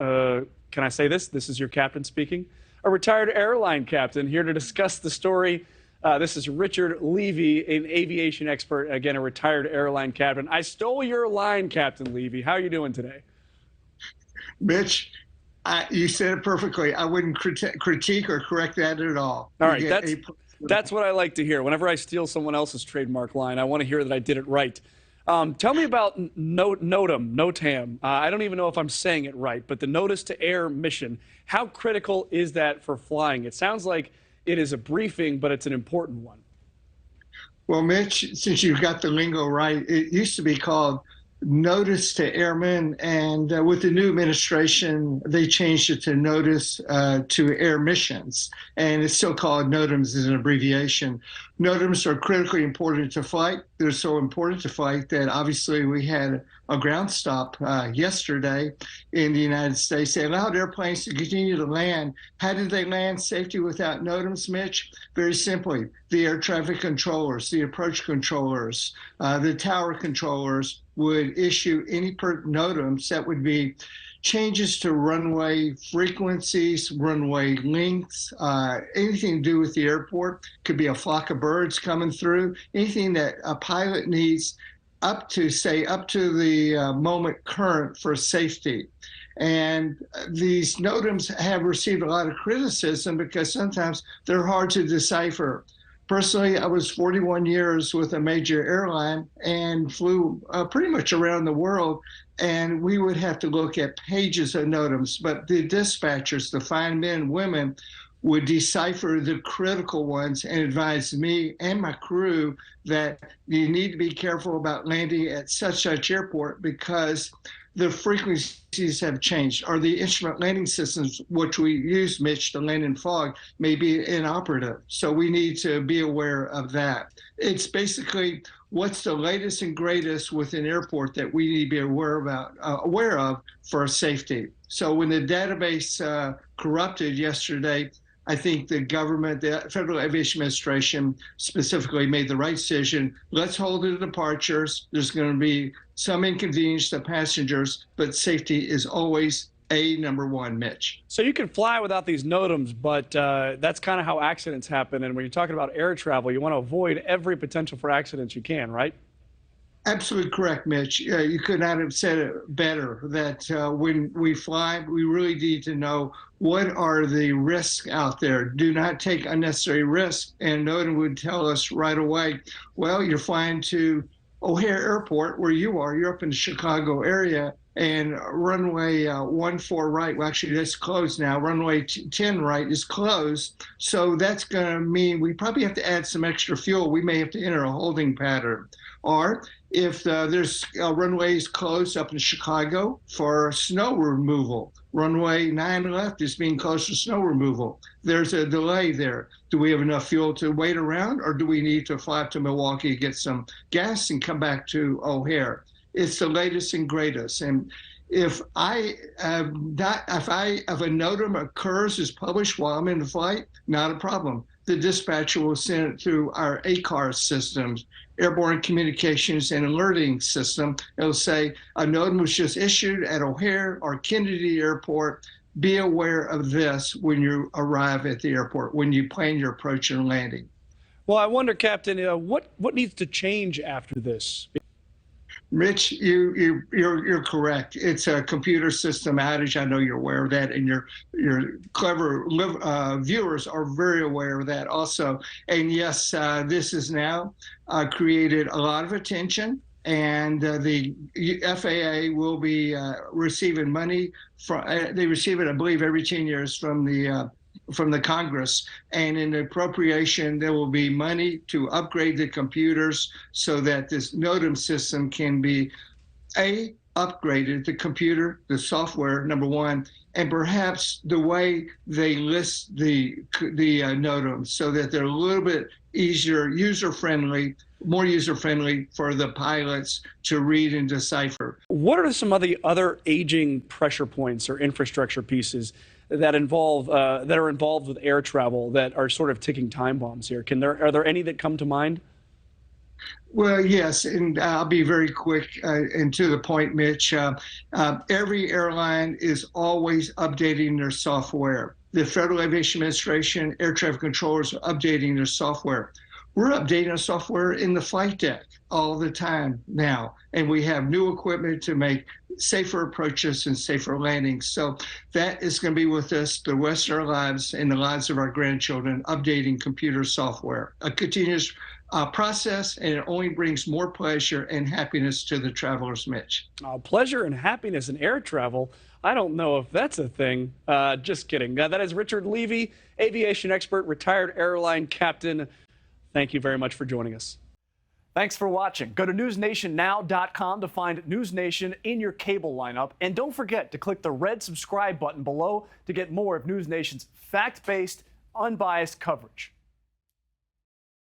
Can I say this? This is your captain speaking. A retired airline captain here to discuss the story. This is Richard Levy, an aviation expert, again, a retired airline captain. I stole your line, Captain Levy. How are you doing today? Mitch, you said it perfectly. I wouldn't critique or correct that at all. All right, that's what I like to hear. Whenever I steal someone else's trademark line, I want to hear that I did it right. Tell me about Notem. I don't even know if I'm saying it right, but the notice to air mission. How critical is that for flying? It sounds like it is a briefing, but it's an important one. Well, Mitch, since you've got the lingo right, it used to be called Notice to Airmen, and with the new administration, they changed it to Notice to Air Missions, and it's still called Notems as an abbreviation. Notems are critically important to flight. They're so important to flight that obviously we had a ground stop yesterday in the United States. They allowed airplanes to continue to land. How did they land safely without Notems, Mitch? Very simply, the air traffic controllers, the approach controllers, the tower controllers would issue any Notems that would be changes to runway frequencies, runway lengths, anything to do with the airport. Could be a flock of birds coming through, anything that a pilot needs up to the moment current for safety. And these Notems have received a lot of criticism because sometimes they're hard to decipher. Personally, I was 41 years with a major airline and flew pretty much around the world, and we would have to look at pages of Notems, but the dispatchers, the fine men and women, would decipher the critical ones and advise me and my crew that you need to be careful about landing at such airport because the frequencies have changed, or the instrument landing systems, which we use, Mitch, to land in fog, may be inoperative. So we need to be aware of that. It's basically what's the latest and greatest with an airport that we need to be aware of for safety. So when the database corrupted yesterday, I think the government, the Federal Aviation Administration specifically made the right decision. Let's hold the departures. There's going to be some inconvenience to passengers, but safety is always number one, Mitch. So you can fly without these Notems, but that's kind of how accidents happen. And when you're talking about air travel, you want to avoid every potential for accidents you can, right? Absolutely correct, Mitch. You could not have said it better, that when we fly, we really need to know what are the risks out there. Do not take unnecessary risks. And Notem would tell us right away, well, you're flying to O'Hare Airport, where you are. You're up in the Chicago area, and runway 14 right, well, actually, that's closed now. Runway 10 right is closed. So that's going to mean we probably have to add some extra fuel. We may have to enter a holding pattern. Or if there's runways closed up in Chicago for snow removal, runway 9 left is being closed for snow removal. There's a delay there. Do we have enough fuel to wait around, or do we need to fly up to Milwaukee, get some gas, and come back to O'Hare? It's the latest and greatest. And if a Notem occurs, is published while I'm in the flight, not a problem. The dispatcher will send it through our ACAR systems, Airborne Communications and Alerting System. It'll say a Notem was just issued at O'Hare or Kennedy Airport. Be aware of this when you arrive at the airport, when you plan your approach and landing. Well, I wonder, Captain, what needs to change after this? Mitch, you're correct. It's a computer system outage. I know you're aware of that, and your clever viewers are very aware of that also. And yes, this has now created a lot of attention, and the FAA will be receiving money they receive it, I believe, every 10 years from the Congress, and in the appropriation there will be money to upgrade the computers so that this Notem system can be upgraded, the computer, the software, number one, and perhaps the way they list the Notems so that they're a little bit easier, more user-friendly for the pilots to read and decipher. What are some of the other aging pressure points or infrastructure pieces that are involved with air travel that are sort of ticking time bombs here? Are there any that come to mind? Well, yes, and I'll be very quick and to the point, Mitch. Every airline is always updating their software. The Federal Aviation Administration, air traffic controllers are updating their software. We're updating our software in the flight deck all the time now, and we have new equipment to make safer approaches and safer landings. So that is going to be with us the rest of our lives and the lives of our grandchildren, updating computer software. A continuous process, and it only brings more pleasure and happiness to the travelers, Mitch. Pleasure and happiness in air travel. I don't know if that's a thing. Just kidding. That is Richard Levy, aviation expert, retired airline captain. Thank you very much for joining us. Thanks for watching. Go to newsnationnow.com to find NewsNation in your cable lineup. And don't forget to click the red subscribe button below to get more of NewsNation's fact-based, unbiased coverage.